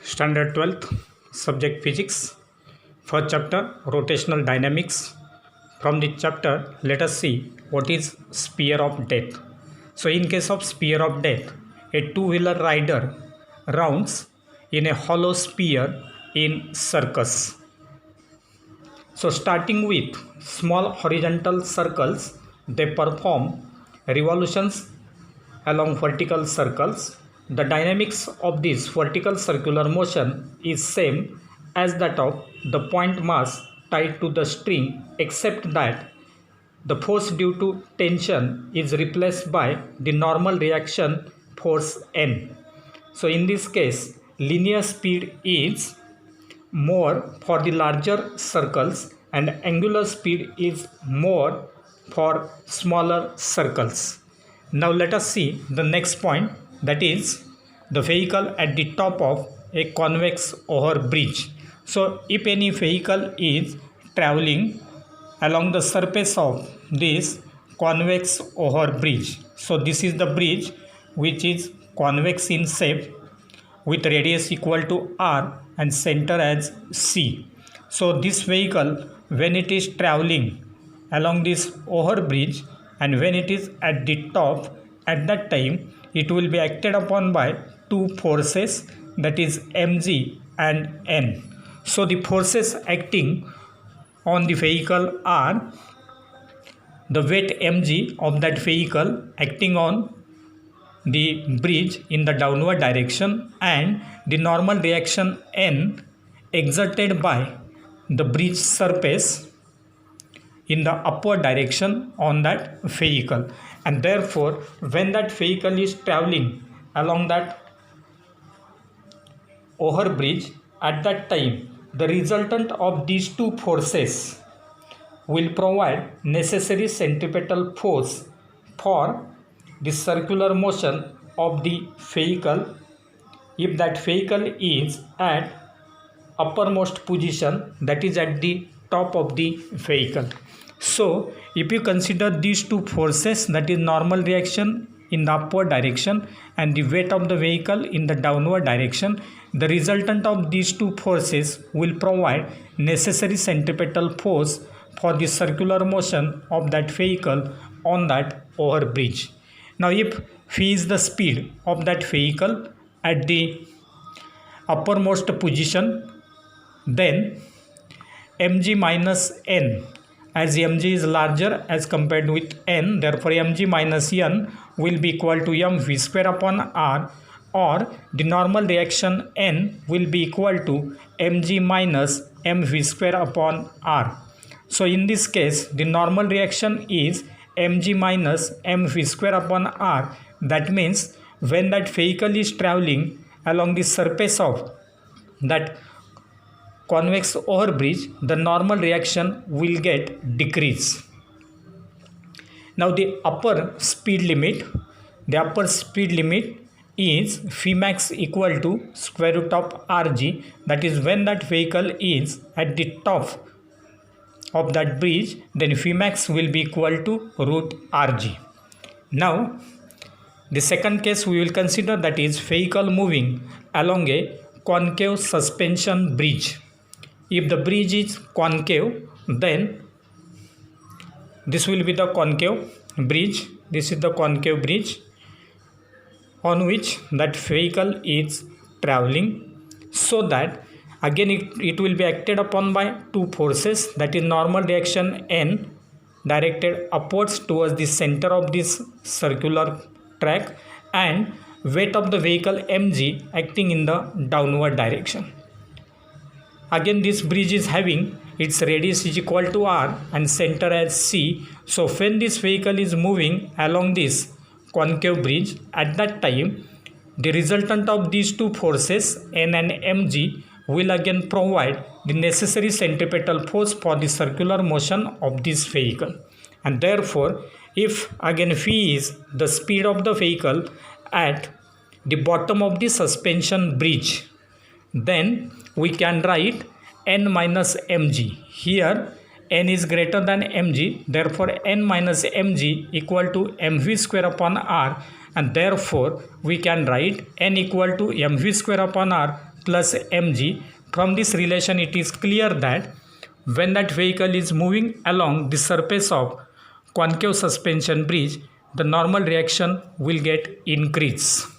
Standard 12th, Subject Physics. First chapter, Rotational Dynamics. From this chapter, let us see what is sphere of death. So, in case of sphere of death, a two-wheeler rider rounds in a hollow sphere in circus. So, starting with small horizontal circles, they perform revolutions along vertical circles. The dynamics of this vertical circular motion is same as that of the point mass tied to the string, except that the force due to tension is replaced by the normal reaction force N. So in this case, linear speed is more for the larger circles and angular speed is more for smaller circles. Now let us see the next point, that is the vehicle at the top of a convex overbridge. So if any vehicle is traveling along the surface of this convex overbridge, so this is the bridge which is convex in shape with radius equal to r and center as C. So this vehicle, when it is traveling along this overbridge and when it is at the top, at that time it will be acted upon by two forces, that is mg and n. So the forces acting on the vehicle are the weight mg of that vehicle acting on the bridge in the downward direction and the normal reaction N exerted by the bridge surface in the upward direction on that vehicle. And therefore when that vehicle is traveling along that overbridge, at that time the resultant of these two forces will provide necessary centripetal force for the circular motion of the vehicle if that vehicle is at uppermost position, that is at the top of the vehicle. So if you consider these two forces, that is normal reaction in the upward direction and the weight of the vehicle in the downward direction, the resultant of these two forces will provide necessary centripetal force for the circular motion of that vehicle on that overbridge. Now if v is the speed of that vehicle at the uppermost position, then mg minus n, as mg is larger as compared with n, therefore mg minus n will be equal to mv square upon r, or the normal reaction n will be equal to mg minus mv square upon r. So in this case the normal reaction is mg minus mv square upon r. That means when that vehicle is traveling along the surface of that convex overbridge, the normal reaction will get decreased. Now the upper speed limit is Vmax equal to square root of Rg, that is when that vehicle is at the top of that bridge, then Vmax will be equal to root Rg. Now the second case we will consider, that is vehicle moving along a concave suspension bridge. If the bridge is concave, then this will be the concave bridge. This is the concave bridge on which that vehicle is traveling, so that again it will be acted upon by two forces, that is normal reaction N directed upwards towards the center of this circular track and weight of the vehicle mg acting in the downward direction. Again this bridge is having its radius is equal to r and center as C. So when this vehicle is moving along this concave bridge, at that time the resultant of these two forces N and mg will again provide the necessary centripetal force for the circular motion of this vehicle. And therefore if again v is the speed of the vehicle at the bottom of the suspension bridge, then we can write n minus mg. Here n is greater than mg, therefore n minus mg equal to mv square upon r, and therefore we can write n equal to mv square upon r plus mg. From this relation it is clear that when that vehicle is moving along the surface of concave suspension bridge, the normal reaction will get increase.